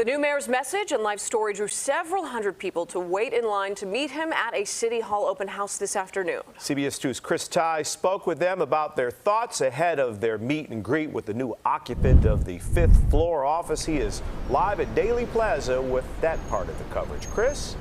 The new mayor's message and life story drew several hundred people to wait in line to meet him at a City Hall open house this afternoon. CBS 2's Chris Tye spoke with them about their thoughts ahead of their meet and greet with the new occupant of the 5th floor office. He is live at Daley Plaza with that part of the coverage. Chris?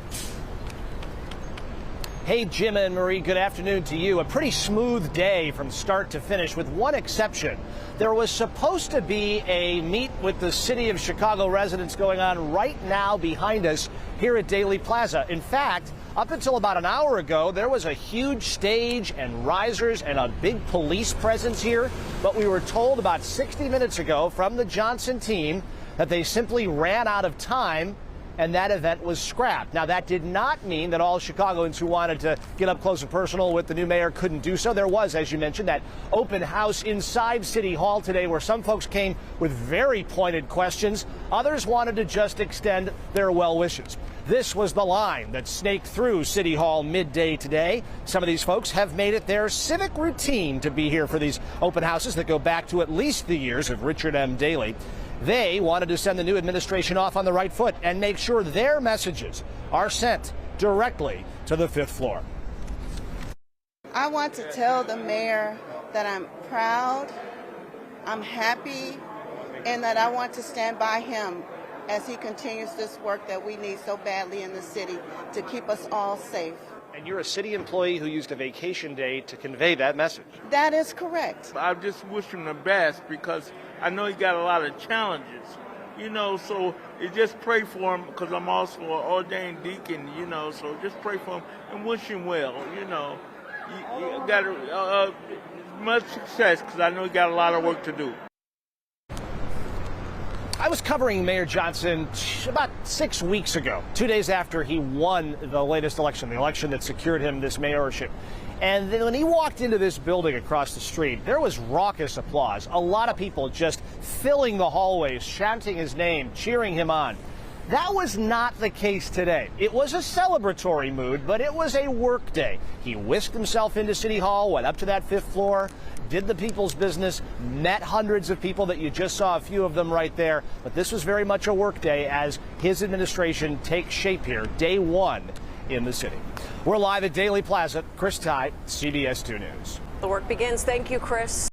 Hey, Jim and Marie, good afternoon to you. A pretty smooth day from start to finish, with one exception. There was supposed to be a meet with the City of Chicago residents going on right now behind us here at Daley Plaza. In fact, up until about an hour ago, there was a huge stage and risers and a big police presence here. But we were told about 60 minutes ago from the Johnson team that they simply ran out of time and that event was scrapped. Now, that did not mean that all Chicagoans who wanted to get up close and personal with the new mayor couldn't do so. There was, as you mentioned, that open house inside City Hall today where some folks came with very pointed questions. Others wanted to just extend their well wishes. This was the line that snaked through City Hall midday today. Some of these folks have made it their civic routine to be here for these open houses that go back to at least the years of Richard M. Daley. They wanted to send the new administration off on the right foot and make sure their messages are sent directly to the 5th floor. I want to tell the mayor that I'm proud, I'm happy, and that I want to stand by him as he continues this work that we need so badly in the city to keep us all safe. And you're a city employee who used a vacation day to convey that message. That is correct. I just wish him the best because I know he got a lot of challenges, so you just pray for him because I'm also an ordained deacon, so just pray for him and wish him well, You got much success because I know he got a lot of work to do. I was covering Mayor Johnson about 6 weeks ago, 2 days after he won the latest election, the election that secured him this mayorship. And then when he walked into this building across the street, there was raucous applause. A lot of people just filling the hallways, chanting his name, cheering him on. That was not the case today. It was a celebratory mood, but it was a work day. He whisked himself into City Hall, went up to that 5th floor, did the people's business, met hundreds of people that you just saw a few of them right there. But this was very much a work day as his administration takes shape here, day one in the city. We're live at Daley Plaza. Chris Tye, CBS 2 News. The work begins. Thank you, Chris.